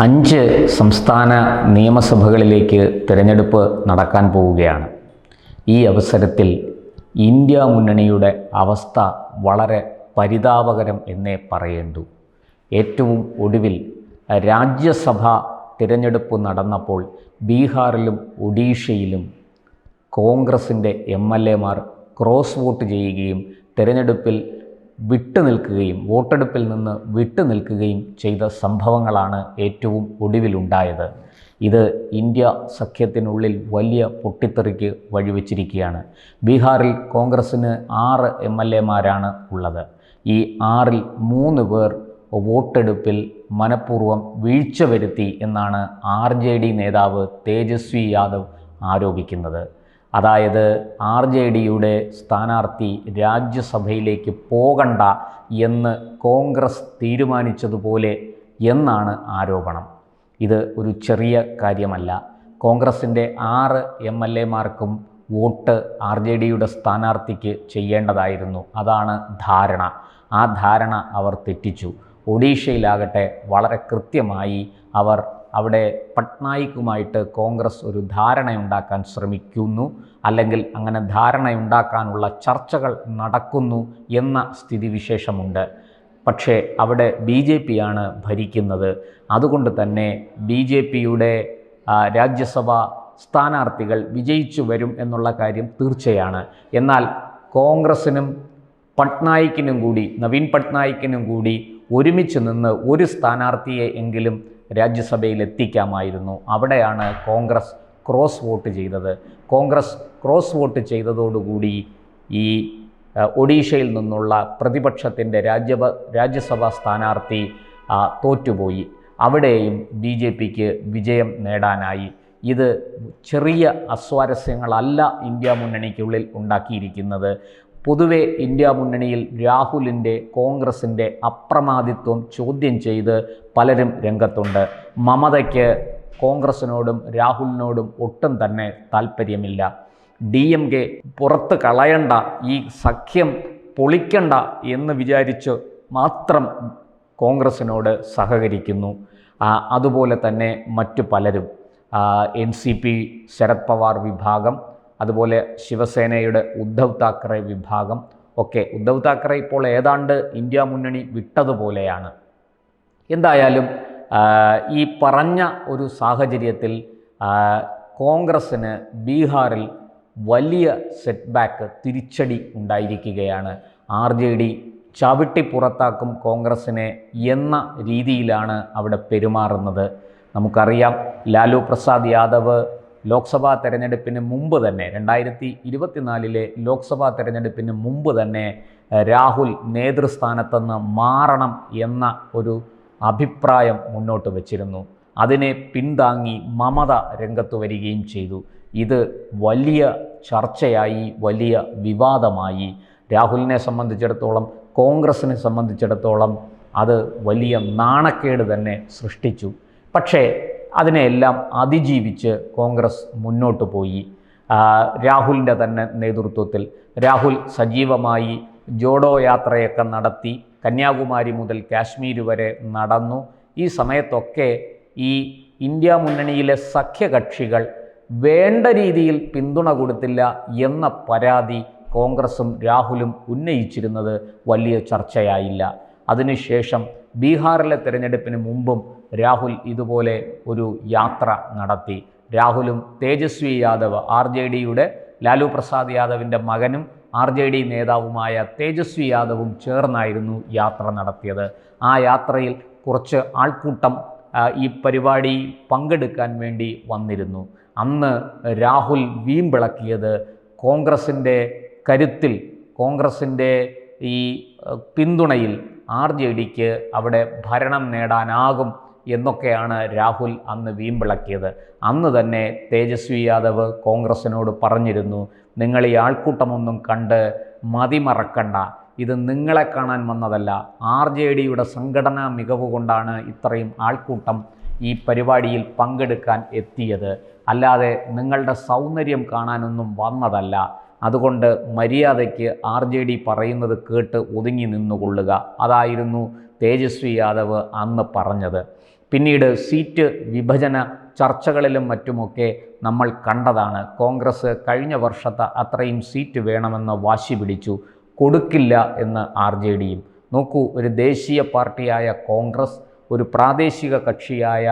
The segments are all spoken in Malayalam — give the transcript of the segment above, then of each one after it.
5 സംസ്ഥാന നിയമസഭകളിലേക്ക് തിരഞ്ഞെടുപ്പ് നടക്കാൻ പോവുകയാണ്. ഈ അവസരത്തിൽ ഇന്ത്യ മുന്നണിയുടെ അവസ്ഥ വളരെ പരിതാപകരം എന്നേ പറയേണ്ടൂ. ഏറ്റവും ഒടുവിൽ രാജ്യസഭാ തിരഞ്ഞെടുപ്പ് നടന്നപ്പോൾ ബീഹാറിലും ഒഡീഷയിലും കോൺഗ്രസിൻ്റെ MLAമാർ ക്രോസ് വോട്ട് ചെയ്യുകയും തിരഞ്ഞെടുപ്പിൽ വോട്ടെടുപ്പിൽ നിന്ന് വിട്ടുനിൽക്കുകയും ചെയ്ത സംഭവങ്ങളാണ് ഏറ്റവും ഒടുവിലുണ്ടായത്. ഇത് ഇന്ത്യ സഖ്യത്തിനുള്ളിൽ വലിയ പൊട്ടിത്തെറിക്ക് വഴിവെച്ചിരിക്കുകയാണ്. ബീഹാറിൽ കോൺഗ്രസ്സിന് 6 MLAമാരാണ് ഉള്ളത്. ഈ 6-ൽ 3 പേർ വോട്ടെടുപ്പിൽ മനഃപൂർവ്വം വീഴ്ച വരുത്തി എന്നാണ് RJD നേതാവ് തേജസ്വി യാദവ് ആരോപിക്കുന്നത്. അതായത് RJDയുടെ സ്ഥാനാർത്ഥി രാജ്യസഭയിലേക്ക് പോകണ്ട എന്ന് കോൺഗ്രസ് തീരുമാനിച്ചതുപോലെ എന്നാണ് ആരോപണം. ഇത് ഒരു ചെറിയ കാര്യമല്ല. കോൺഗ്രസിൻ്റെ 6 MLAമാർക്കും വോട്ട് RJDയുടെ സ്ഥാനാർത്ഥിക്ക് ചെയ്യേണ്ടതായിരുന്നു. അതാണ് ധാരണ. ആ ധാരണ അവർ തെറ്റിച്ചു. ഒഡീഷയിലാകട്ടെ വളരെ കൃത്യമായി അവർ അവിടെ പട്നായിക്കുമായിട്ട് കോൺഗ്രസ് ഒരു ധാരണയുണ്ടാക്കാൻ ശ്രമിക്കുന്നു, അല്ലെങ്കിൽ അങ്ങനെ ധാരണയുണ്ടാക്കാനുള്ള ചർച്ചകൾ നടക്കുന്നു എന്ന സ്ഥിതിവിശേഷമുണ്ട്. പക്ഷേ അവിടെ BJP ആണ് ഭരിക്കുന്നത്. അതുകൊണ്ട് തന്നെ BJPയുടെ രാജ്യസഭാ സ്ഥാനാർത്ഥികൾ വിജയിച്ചു വരും എന്നുള്ള കാര്യം തീർച്ചയാണ്. എന്നാൽ കോൺഗ്രസിനും നവീൻ പട്നായിക്കിനും കൂടി ഒരുമിച്ച് നിന്ന് ഒരു സ്ഥാനാർത്ഥിയെ എങ്കിലും രാജ്യസഭയിൽ എത്തിക്കാമായിരുന്നു. അവിടെയാണ് കോൺഗ്രസ് ക്രോസ് വോട്ട് ചെയ്തത്. കോൺഗ്രസ് ക്രോസ് വോട്ട് ചെയ്തതോടുകൂടി ഈ ഒഡീഷയിൽ നിന്നുള്ള പ്രതിപക്ഷത്തിൻ്റെ രാജ്യസഭാ സ്ഥാനാർത്ഥി തോറ്റുപോയി. അവിടെയും BJPക്ക് വിജയം നേടാനായി. ഇത് ചെറിയ അസ്വാരസ്യങ്ങളല്ല ഇന്ത്യ മുന്നണിക്കുള്ളിൽ ഉണ്ടാക്കിയിരിക്കുന്നത്. പൊതുവെ ഇന്ത്യ മുന്നണിയിൽ രാഹുലിൻ്റെ കോൺഗ്രസിൻ്റെ അപ്രമാദിത്വം ചോദ്യം ചെയ്ത് പലരും രംഗത്തുണ്ട്. മമതയ്ക്ക് കോൺഗ്രസിനോടും രാഹുലിനോടും ഒട്ടും തന്നെ താല്പര്യമില്ല. DMK പുറത്ത് കളയണ്ട, ഈ സഖ്യം പൊളിക്കണ്ട എന്ന് വിചാരിച്ച് മാത്രം കോൺഗ്രസിനോട് സഹകരിക്കുന്നു. അതുപോലെ തന്നെ മറ്റു പലരും NCP ശരത് പവാർ വിഭാഗം, അതുപോലെ ശിവസേനയുടെ ഉദ്ധവ് താക്കറെ വിഭാഗം ഒക്കെ. ഉദ്ധവ് താക്കറെ ഇപ്പോൾ ഏതാണ്ട് ഇന്ത്യ മുന്നണി വിട്ടതുപോലെയാണ്. എന്തായാലും ഈ പറഞ്ഞ ഒരു സാഹചര്യത്തിൽ കോൺഗ്രസ്സിന് ബീഹാറിൽ വലിയ സെറ്റ്ബാക്ക്, തിരിച്ചടി ഉണ്ടായിരിക്കുകയാണ്. RJD ചവിട്ടി പുറത്താക്കും കോൺഗ്രസ്സിനെ എന്ന രീതിയിലാണ് അവിടെ പെരുമാറുന്നത്. നമുക്കറിയാം, ലാലു പ്രസാദ് യാദവ് ലോക്സഭാ തെരഞ്ഞെടുപ്പിന് മുമ്പ് തന്നെ 2024 ലോക്സഭാ തെരഞ്ഞെടുപ്പിന് മുമ്പ് തന്നെ രാഹുൽ നേതൃസ്ഥാനത്തുനിന്ന് മാറണം എന്ന ഒരു അഭിപ്രായം മുന്നോട്ട് വച്ചിരുന്നു. അതിനെ പിന്താങ്ങി മമത രംഗത്ത് വരികയും ചെയ്തു. ഇത് വലിയ ചർച്ചയായി, വലിയ വിവാദമായി. രാഹുലിനെ സംബന്ധിച്ചിടത്തോളം, കോൺഗ്രസിനെ സംബന്ധിച്ചിടത്തോളം അത് വലിയ നാണക്കേട് തന്നെ സൃഷ്ടിച്ചു. പക്ഷേ അതിനെയെല്ലാം അതിജീവിച്ച് കോൺഗ്രസ് മുന്നോട്ട് പോയി. രാഹുലിൻ്റെ തന്നെ നേതൃത്വത്തിൽ രാഹുൽ സജീവമായി ജോഡോ യാത്രയൊക്കെ നടത്തി. കന്യാകുമാരി മുതൽ കാശ്മീർ വരെ നടന്നു. ഈ സമയത്തൊക്കെ ഈ ഇന്ത്യ മുന്നണിയിലെ സഖ്യകക്ഷികൾ വേണ്ട രീതിയിൽ പിന്തുണ കൊടുത്തില്ല എന്ന പരാതി കോൺഗ്രസും രാഹുലും ഉന്നയിച്ചിരുന്നത് വലിയ ചർച്ചയായില്ല. അതിനുശേഷം ബീഹാറിലെ തിരഞ്ഞെടുപ്പിന് മുമ്പും രാഹുൽ ഇതുപോലെ ഒരു യാത്ര നടത്തി. രാഹുലും തേജസ്വി യാദവ്, RJDയുടെ ലാലു പ്രസാദ് യാദവിൻ്റെ മകനും RJD നേതാവുമായ തേജസ്വി യാദവും ചേർന്നായിരുന്നു യാത്ര നടത്തിയത്. ആ യാത്രയിൽ കുറച്ച് ആൾക്കൂട്ടം ഈ പരിപാടി പങ്കെടുക്കാൻ വേണ്ടി വന്നിരുന്നു. അന്ന് രാഹുൽ വീമ്പിളക്കിയത് കോൺഗ്രസിൻ്റെ കരുത്തിൽ, കോൺഗ്രസിൻ്റെ ഈ പിന്തുണയിൽ RJDക്ക് അവിടെ ഭരണം നേടാനാകും എന്നൊക്കെയാണ് രാഹുൽ അന്ന് വീമ്പിളക്കിയത്. അന്ന് തന്നെ തേജസ്വി യാദവ് കോൺഗ്രസിനോട് പറഞ്ഞിരുന്നു, നിങ്ങൾ ഈ ആൾക്കൂട്ടമൊന്നും കണ്ട് മതിമറക്കണ്ട, ഇത് നിങ്ങളെ കാണാൻ വന്നതല്ല, RJDയുടെ സംഘടനാ മികവ് കൊണ്ടാണ് ഇത്രയും ആൾക്കൂട്ടം ഈ പരിപാടിയിൽ പങ്കെടുക്കാൻ എത്തിയത്, അല്ലാതെ നിങ്ങളുടെ സൗന്ദര്യം കാണാനൊന്നും വന്നതല്ല. അതുകൊണ്ട് മര്യാദയ്ക്ക് RJD പറയുന്നത് കേട്ട് ഒതുങ്ങി നിന്നുകൊള്ളുക. അതായിരുന്നു തേജസ്വി യാദവ് അന്ന് പറഞ്ഞത്. പിന്നീട് സീറ്റ് വിഭജന ചർച്ചകളിലും മറ്റുമൊക്കെ നമ്മൾ കണ്ടതാണ്. കോൺഗ്രസ് കഴിഞ്ഞ വർഷത്തെ അത്രയും സീറ്റ് വേണമെന്ന് വാശി പിടിച്ചു, കൊടുക്കില്ല എന്ന് RJDയും. നോക്കൂ, ഒരു ദേശീയ പാർട്ടിയായ കോൺഗ്രസ് ഒരു പ്രാദേശിക കക്ഷിയായ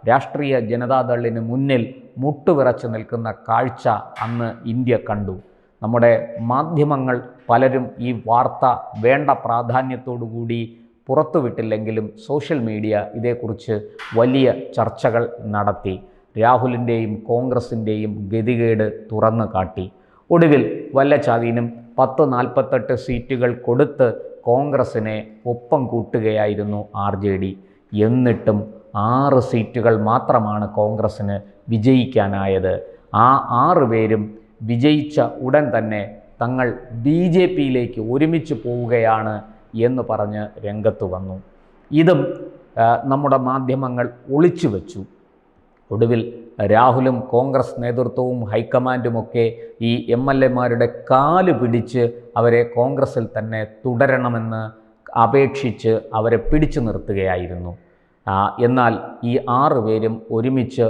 രാഷ്ട്രീയ ജനതാദളിന് മുന്നിൽ മുട്ടുവിറച്ചു നിൽക്കുന്ന കാഴ്ച അന്ന് ഇന്ത്യ കണ്ടു. നമ്മുടെ മാധ്യമങ്ങൾ പലരും ഈ വാർത്ത വേണ്ട പ്രാധാന്യത്തോടുകൂടി പുറത്തുവിട്ടില്ലെങ്കിലും സോഷ്യൽ മീഡിയ ഇതേക്കുറിച്ച് വലിയ ചർച്ചകൾ നടത്തി. രാഹുലിൻ്റെയും കോൺഗ്രസിൻ്റെയും ഗതികേട് തുറന്നു കാട്ടി. ഒടുവിൽ വല്ലചാതിനും 10-48 സീറ്റുകൾ കൊടുത്ത് കോൺഗ്രസിനെ ഒപ്പം കൂട്ടുകയായിരുന്നു RJD. എന്നിട്ടും 6 സീറ്റുകൾ മാത്രമാണ് കോൺഗ്രസ്സിന് വിജയിക്കാനായത്. ആ 6 പേരും വിജയിച്ച ഉടൻ തന്നെ തങ്ങൾ BJPയിലേക്ക് ഒരുമിച്ച് പോവുകയാണ് എന്ന് പറഞ്ഞ് രംഗത്ത് വന്നു. ഇതും നമ്മുടെ മാധ്യമങ്ങൾ ഒളിച്ചു വച്ചു. ഒടുവിൽ രാഹുലും കോൺഗ്രസ് നേതൃത്വവും ഹൈക്കമാൻഡുമൊക്കെ ഈ MLAമാരുടെ കാല് പിടിച്ച് അവരെ കോൺഗ്രസിൽ തന്നെ തുടരണമെന്ന് അപേക്ഷിച്ച് അവരെ പിടിച്ചു നിർത്തുകയായിരുന്നു. എന്നാൽ ഈ 6 പേരും ഒരുമിച്ച്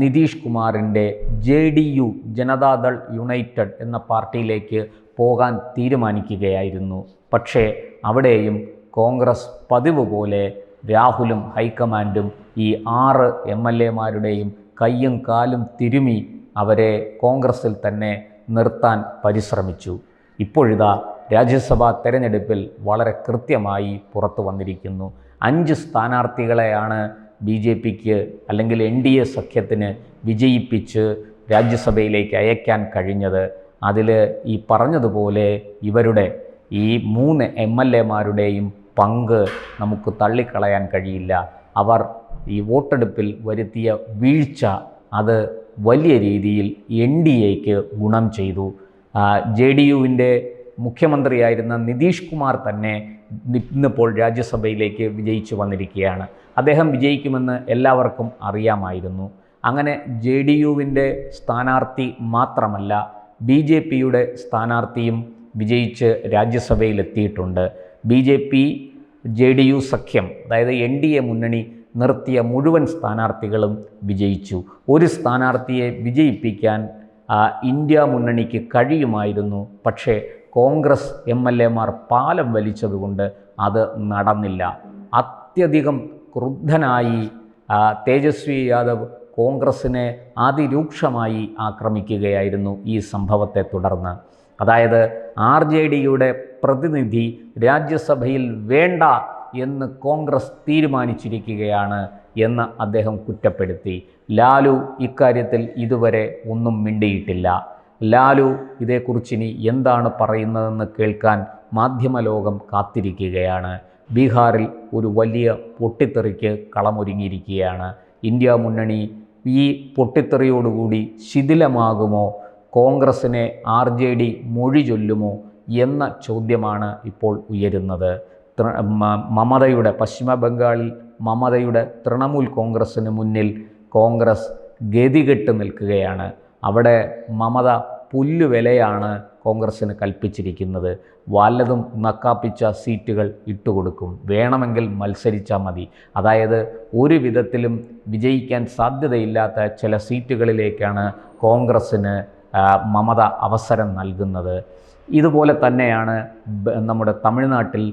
നിതീഷ് കുമാറിൻ്റെ JDU ജനതാദൾ യുണൈറ്റഡ് എന്ന പാർട്ടിയിലേക്ക് പോകാൻ തീരുമാനിക്കുകയായിരുന്നു. പക്ഷേ അവിടെയും കോൺഗ്രസ് പതിവ് പോലെ രാഹുലും ഹൈക്കമാൻഡും ഈ 6 MLAമാരുടെയും കയ്യും കാലും തിരുമി അവരെ കോൺഗ്രസിൽ തന്നെ നിർത്താൻ പരിശ്രമിച്ചു. ഇപ്പോഴിതാ രാജ്യസഭാ തെരഞ്ഞെടുപ്പിൽ വളരെ കൃത്യമായി പുറത്തു വന്നിരിക്കുന്നു. 5 സ്ഥാനാർത്ഥികളെയാണ് BJPക്ക് അല്ലെങ്കിൽ NDA സഖ്യത്തിന് വിജയിപ്പിച്ച് രാജ്യസഭയിലേക്ക് അയക്കാൻ കഴിഞ്ഞത്. അതിൽ ഈ പറഞ്ഞതുപോലെ ഇവരുടെ ഈ 3 MLAമാരുടെയും പങ്ക് നമുക്ക് തള്ളിക്കളയാൻ കഴിയില്ല. അവർ ഈ വോട്ടെടുപ്പിൽ വരുത്തിയ വീഴ്ച അത് വലിയ രീതിയിൽ NDAക്ക് ഗുണം ചെയ്തു. JDUവിൻ്റെ മുഖ്യമന്ത്രിയായിരുന്ന നിതീഷ് കുമാർ തന്നെ ഇന്നിപ്പോൾ രാജ്യസഭയിലേക്ക് വിജയിച്ചു വന്നിരിക്കുകയാണ്. അദ്ദേഹം വിജയിക്കുമെന്ന് എല്ലാവർക്കും അറിയാമായിരുന്നു. അങ്ങനെ JDUവിൻ്റെ സ്ഥാനാർത്ഥി മാത്രമല്ല BJPയുടെ സ്ഥാനാർത്ഥിയും വിജയിച്ച് രാജ്യസഭയിലെത്തിയിട്ടുണ്ട്. BJP JDU സഖ്യം, അതായത് NDA മുന്നണി നിർത്തിയ മുഴുവൻ സ്ഥാനാർത്ഥികളും വിജയിച്ചു. ഒരു സ്ഥാനാർത്ഥിയെ വിജയിപ്പിക്കാൻ ഇന്ത്യ മുന്നണിക്ക് കഴിയുമായിരുന്നു. പക്ഷേ കോൺഗ്രസ് MLAമാർ പാലം വലിച്ചതുകൊണ്ട് അത് നടന്നില്ല. അത്യധികം ക്രുദ്ധനായി തേജസ്വി യാദവ് കോൺഗ്രസിനെ അതിരൂക്ഷമായി ആക്രമിക്കുകയായിരുന്നു ഈ സംഭവത്തെ തുടർന്ന്. അതായത് RJDയുടെ പ്രതിനിധി രാജ്യസഭയിൽ വേണ്ട എന്ന് കോൺഗ്രസ് തീരുമാനിച്ചിരിക്കുകയാണ് എന്ന് അദ്ദേഹം കുറ്റപ്പെടുത്തി. ലാലു ഇക്കാര്യത്തിൽ ഇതുവരെ ഒന്നും മിണ്ടിയിട്ടില്ല. ലാലു ഇതേക്കുറിച്ചിനി എന്താണ് പറയുന്നതെന്ന് കേൾക്കാൻ മാധ്യമലോകം കാത്തിരിക്കുകയാണ്. ബീഹാറിൽ ഒരു വലിയ പൊട്ടിത്തെറിക്ക് കളമൊരുങ്ങിയിരിക്കുകയാണ്. ഇന്ത്യ മുന്നണി ഈ പൊട്ടിത്തെറിയോടുകൂടി ശിഥിലമാകുമോ, കോൺഗ്രസിനെ RJD മൊഴി ചൊല്ലുമോ എന്ന ചോദ്യമാണ് ഇപ്പോൾ ഉയരുന്നത്. മമതയുടെ പശ്ചിമ ബംഗാളിൽ മമതയുടെ തൃണമൂൽ കോൺഗ്രസ്സിന് മുന്നിൽ കോൺഗ്രസ് ഗതികെട്ട് നിൽക്കുകയാണ്. അവിടെ മമത പുല്ലുവിലയാണ് കോൺഗ്രസ്സിന് കൽപ്പിച്ചിരിക്കുന്നത്. വല്ലതും നക്കാപ്പിച്ച സീറ്റുകൾ ഇട്ടുകൊടുക്കും, വേണമെങ്കിൽ മത്സരിച്ചാൽ മതി. അതായത് ഒരു വിധത്തിലും വിജയിക്കാൻ സാധ്യതയില്ലാത്ത ചില സീറ്റുകളിലേക്കാണ് കോൺഗ്രസ്സിന് മമത അവസരം നൽകുന്നത്. ഇതുപോലെ തന്നെയാണ് നമ്മുടെ തമിഴ്നാട്ടിൽ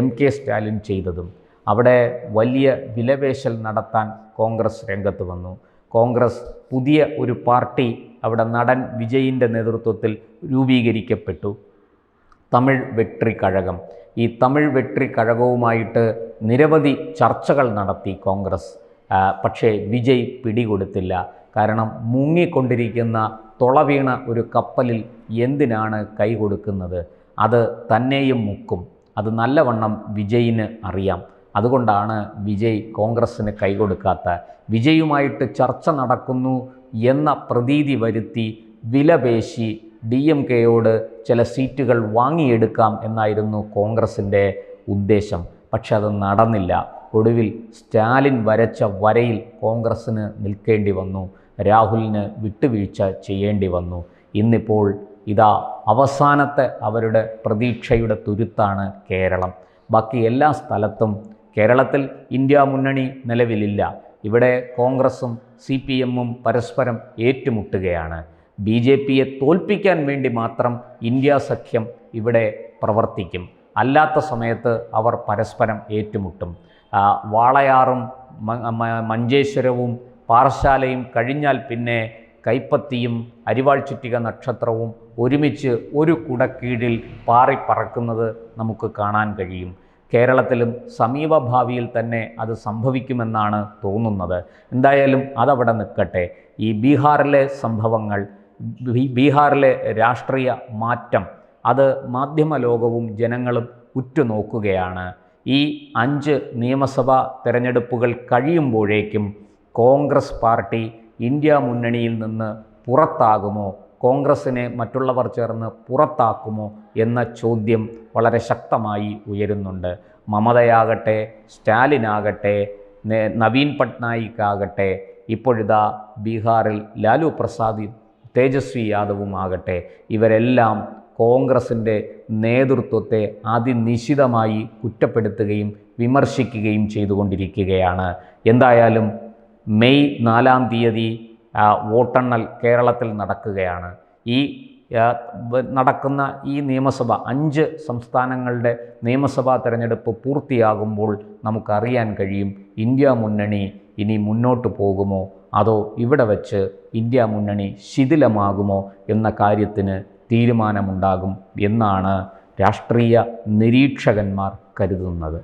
MK സ്റ്റാലിൻ ചെയ്തതും. അവിടെ വലിയ വിലപേശൽ നടത്താൻ കോൺഗ്രസ് രംഗത്ത് വന്നു. കോൺഗ്രസ് പുതിയ ഒരു പാർട്ടി അവിടെ നടൻ വിജയിൻ്റെ നേതൃത്വത്തിൽ രൂപീകരിക്കപ്പെട്ടു, തമിഴ് വെട്രി കഴകം. ഈ തമിഴ് വെട്രി കഴകവുമായിട്ട് നിരവധി ചർച്ചകൾ നടത്തി കോൺഗ്രസ്. പക്ഷേ വിജയ് പിടികൊടുത്തില്ല. കാരണം മുങ്ങിക്കൊണ്ടിരിക്കുന്ന തുളവീണ ഒരു കപ്പലിൽ എന്തിനാണ് കൈ കൊടുക്കുന്നത്? അത് തന്നെയും മുക്കും. അത് നല്ലവണ്ണം വിജയിന് അറിയാം. അതുകൊണ്ടാണ് വിജയ് കോൺഗ്രസ്സിന് കൈകൊടുക്കാത്ത. വിജയുമായിട്ട് ചർച്ച നടക്കുന്നു എന്ന പ്രതീതി വരുത്തി വിലപേശി DMKയോട് ചില സീറ്റുകൾ വാങ്ങിയെടുക്കാം എന്നായിരുന്നു കോൺഗ്രസിൻ്റെ ഉദ്ദേശം. പക്ഷെ അത് നടന്നില്ല. ഒടുവിൽ സ്റ്റാലിൻ വരച്ച വരയിൽ കോൺഗ്രസ്സിന് നിൽക്കേണ്ടി വന്നു. രാഹുലിന് വിട്ടുവീഴ്ച ചെയ്യേണ്ടി വന്നു. ഇന്നിപ്പോൾ ഇതാ അവസാനത്തെ അവരുടെ പ്രതീക്ഷയുടെ തുരുത്താണ് കേരളം. ബാക്കി എല്ലാ സ്ഥലത്തും കേരളത്തിൽ ഇന്ത്യ മുന്നണി നിലവിലില്ല. ഇവിടെ കോൺഗ്രസും CPM-ഉം പരസ്പരം ഏറ്റുമുട്ടുകയാണ്. BJP-യെ തോൽപ്പിക്കാൻ വേണ്ടി മാത്രം ഇന്ത്യ സഖ്യം ഇവിടെ പ്രവർത്തിക്കും. അല്ലാത്ത സമയത്ത് അവർ പരസ്പരം ഏറ്റുമുട്ടും. വാളയാറും മഞ്ചേശ്വരവും പാറശാലയും കഴിഞ്ഞാൽ പിന്നെ കൈപ്പത്തിയും അരിവാൾ ചുറ്റിക നക്ഷത്രവും ഒരുമിച്ച് ഒരു കുടക്കീഴിൽ പാറിപ്പറക്കുന്നത് നമുക്ക് കാണാൻ കഴിയും. കേരളത്തിലും സമീപഭാവിയിൽ തന്നെ അത് സംഭവിക്കുമെന്നാണ് തോന്നുന്നത്. എന്തായാലും അതവിടെ നിൽക്കട്ടെ. ഈ ബീഹാറിലെ സംഭവങ്ങൾ, ബീഹാറിലെ രാഷ്ട്രീയ മാറ്റം, അത് മാധ്യമ ലോകവും ജനങ്ങളും ഉറ്റുനോക്കുകയാണ്. ഈ 5 നിയമസഭാ തെരഞ്ഞെടുപ്പുകൾ കഴിയുമ്പോഴേക്കും കോൺഗ്രസ് പാർട്ടി ഇന്ത്യ മുന്നണിയിൽ നിന്ന് പുറത്താകുമോ, കോൺഗ്രസിനെ മറ്റുള്ളവർ ചേർന്ന് പുറത്താക്കുമോ എന്ന ചോദ്യം വളരെ ശക്തമായി ഉയരുന്നുണ്ട്. മമതയാകട്ടെ, സ്റ്റാലിനാകട്ടെ, നവീൻ പട്നായിക് ആകട്ടെ, ഇപ്പോഴിതാ ബീഹാറിൽ ലാലു പ്രസാദ്, തേജസ്വി യാദവും ആകട്ടെ, ഇവരെല്ലാം കോൺഗ്രസിൻ്റെ നേതൃത്വത്തെ അതിനിശിതമായി കുറ്റപ്പെടുത്തുകയും വിമർശിക്കുകയും ചെയ്തുകൊണ്ടിരിക്കുകയാണ്. എന്തായാലും മെയ് 4-ാം തീയതി വോട്ടെണ്ണൽ കേരളത്തിൽ നടക്കുകയാണ്. ഈ നടക്കുന്ന ഈ 5 സംസ്ഥാനങ്ങളുടെ നിയമസഭാ തെരഞ്ഞെടുപ്പ് പൂർത്തിയാകുമ്പോൾ നമുക്കറിയാൻ കഴിയും ഇന്ത്യ മുന്നണി ഇനി മുന്നോട്ട് പോകുമോ അതോ ഇവിടെ വച്ച് ഇന്ത്യ മുന്നണി ശിഥിലമാകുമോ എന്ന കാര്യത്തിന് തീരുമാനമുണ്ടാകും എന്നാണ് രാഷ്ട്രീയ നിരീക്ഷകന്മാർ കരുതുന്നത്.